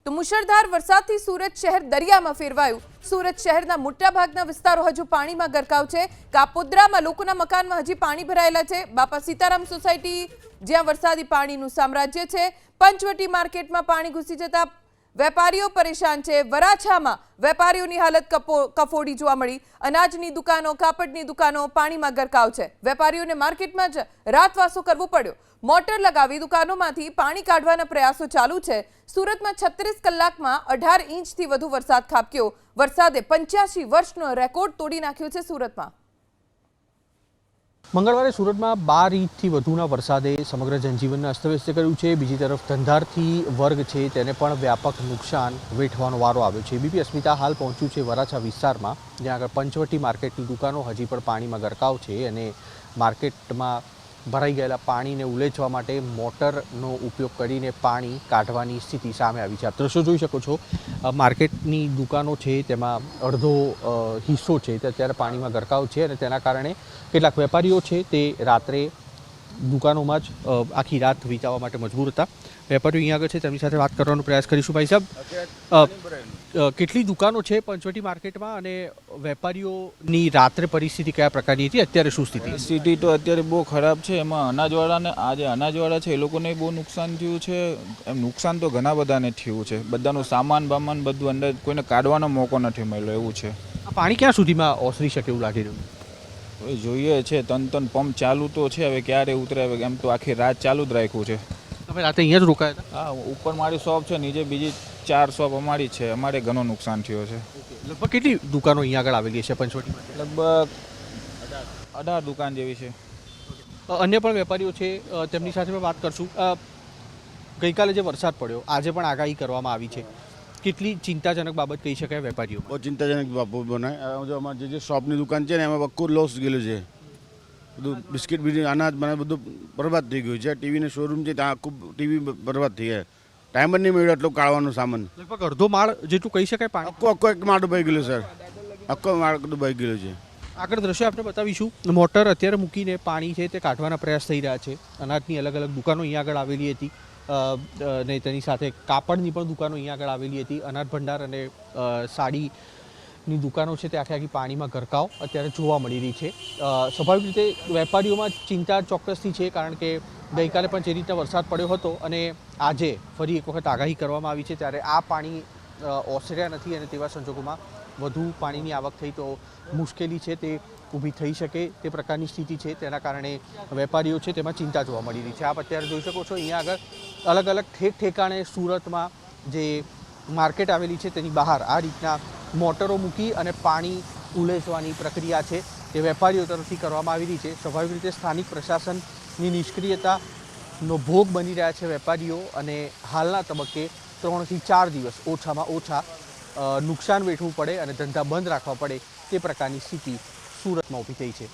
તો મુશળધાર વરસાદથી સુરત શહેર દરિયામાં ફેરવાયું। સુરત શહેરના મોટાભાગના વિસ્તારો હજુ પાણીમાં ગરકાવ છે। કાપોદ્રામાં લોકોના મકાનમાં હજી પાણી ભરાયેલા છે। બાપા સીતારામ સોસાયટી જ્યાં વરસાદી પાણીનું સામ્રાજ્ય છે। પંચવટી માર્કેટમાં પાણી ઘૂસી જતા વેપારીઓ પરેશાન છે। વરાછામાં વેપારીઓની હાલત કફોડી જોવા મળી। અનાજની દુકાનો, કાપડની દુકાનો પાણીમાં ગરકાવ છે। વેપારીઓને માર્કેટમાં જ રાતવાસો કરવો પડ્યો। મોટર લગાવી દુકાનોમાંથી પાણી કાઢવાના પ્રયાસો ચાલુ છે। સુરતમાં 36 કલાકમાં 18 ઇંચથી વધુ વરસાદ ખાબક્યો। વરસાદે 85 વર્ષનો રેકોર્ડ તોડી નાખ્યો છે। સુરતમાં મંગળવારે સુરતમાં 12 ઇંચથી વધુના વરસાદે સમગ્ર જનજીવનને અસ્તવ્યસ્ત કર્યું છે। બીજી તરફ ધંધાર્થી વર્ગ છે તેને પણ વ્યાપક નુકસાન વેઠવાનો વારો આવ્યો છે। એબીપી અસ્મિતા હાલ પહોંચ્યું છે વરાછા વિસ્તારમાં, જ્યાં આગળ પંચવટી માર્કેટની દુકાનો હજી પણ પાણીમાં ગરકાવ છે અને માર્કેટમાં ભરાઈ ગયેલા પાણીને ઉલેચવા માટે મોટરનો ઉપયોગ કરીને પાણી કાઢવાની સ્થિતિ સામે આવી છે। આપ દ્રશ્યો જોઈ શકો છો, માર્કેટની દુકાનો છે તેમાં અડધો હિસ્સો છે તે અત્યારે પાણીમાં ગરકાવ છે અને તેના કારણે કેટલાક વેપારીઓ છે તે રાત્રે દુકાનોમાં જ આખી રાત વિતાવવા માટે મજબૂર હતા। વેપારીઓ અહીંયા આગળ છે, તેમની સાથે વાત કરવાનો પ્રયાસ કરીશું। ભાઈ સાહેબ, કેટલી દુકાનો છે પંચવટી માર્કેટમાં અને વેપારીઓની રાત્રે પરિસ્થિતિ કયા પ્રકારની હતી, અત્યારે શું સ્થિતિ? સ્થિતિ તો અત્યારે બહુ ખરાબ છે। એમાં અનાજવાળાને આજે અનાજવાળા છે એ લોકોને બહુ નુકસાન થયું છે। એમ નુકસાન તો ઘણા બધાને થયું છે। બધાનું સામાન બામાન બધું અંદર કોઈને કાઢવાનો મોકો નથી મળ્યો એવું છે। આ પાણી ક્યાં સુધીમાં ઓસરી શકે એવું લાગી રહ્યું? હવે જોઈએ છે, ત્રણ પંપ ચાલુ તો છે, હવે ક્યારે ઉતરે? હવે એમ તો આખી રાત ચાલુ જ રાખ્યું છે। તમે રાતે અહીંયા જ રોકાયા હતા? હા, ઉપર મારી શોપ છે, નીચે બીજી 4 શોપ અમારી છે। અમારે ઘણું નુકસાન થયું છે। લગભગ કેટલી દુકાનો અહીંયા આગળ આવેલી છે પંચવટીમાં? લગભગ 18 દુકાન જેવી છે। અન્ય પણ વેપારીઓ છે, તેમની સાથે પણ વાત કરશું। ગઈકાલે જે વરસાદ પડ્યો, આજે પણ આગાહી કરવામાં આવી છે, કેટલી ચિંતાજનક બાબત કહી શકાય વેપારીઓ? બહુ ચિંતાજનક બાબત બનાય। જો અમારી જે શોપની દુકાન છે ને એમાં બક્કું લોસ ગયેલું છે। બધું બિસ્કિટ બીજી અનાજ મને બધું બરબાદ થઈ ગયું છે। ટીવીનું શોરૂમ છે ત્યાં આખું ટીવી બરબાદ થઈ ગયા। ટાઈમ જ નહીં મળ્યો એટલો કાઢવાનો સામાન। લગભગ અડધો માળ જેટલું કહી શકાય પાણી? આખો એક માળ ડૂબાઈ ગયેલું સર, આખો માળ ડૂબાઈ ગયેલો છે। આગળ દ્રશ્ય આપણે બતાવીશું। મોટર અત્યારે મૂકીને પાણી છે તે કાઢવાના પ્રયાસ થઈ રહ્યા છે। અનાજની અલગ અલગ દુકાનો અહીંયા આગળ આવેલી હતી અને તેની સાથે કાપડની પણ દુકાનો અહીંયા આગળ આવેલી હતી। અનાજ ભંડાર અને સાડીની દુકાનો છે તે આખી પાણીમાં ગરકાવ અત્યારે જોવા મળી રહી છે। સ્વાભાવિક રીતે વેપારીઓમાં ચિંતા ચોક્કસથી છે, કારણ કે ગઈકાલે પણ જે રીતના વરસાદ પડ્યો હતો અને આજે ફરી એક વખત આગાહી કરવામાં આવી છે ત્યારે આ પાણી ઓસર્યા નથી અને તેવા સંજોગોમાં વધુ પાણીની આવક થઈ તો મુશ્કેલી છે તે ઊભી થઈ શકે તે પ્રકારની સ્થિતિ છે। તેના કારણે વેપારીઓ છે તેમાં ચિંતા જોવા મળી રહી છે। આપ અત્યારે જોઈ શકો છો અહીંયા આગળ અલગ અલગ ઠેકાણે સુરતમાં જે માર્કેટ આવેલી છે તેની બહાર આ રીતના મોટરો મૂકી અને પાણી ઉલેચવાની પ્રક્રિયા છે તે વેપારીઓ તરફથી કરવામાં આવી રહી છે। સ્વાભાવિક રીતે સ્થાનિક પ્રશાસનની નિષ્ક્રિયતાનો ભોગ બની રહ્યા છે વેપારીઓ અને હાલના તબક્કે 3 થી 4 દિવસ ઓછામાં ઓછા નુકસાન વેઠવું પડે અને ધંધા બંધ રાખવા પડે તે પ્રકારની સ્થિતિ સુરતમાં ઊભી થઈ છે।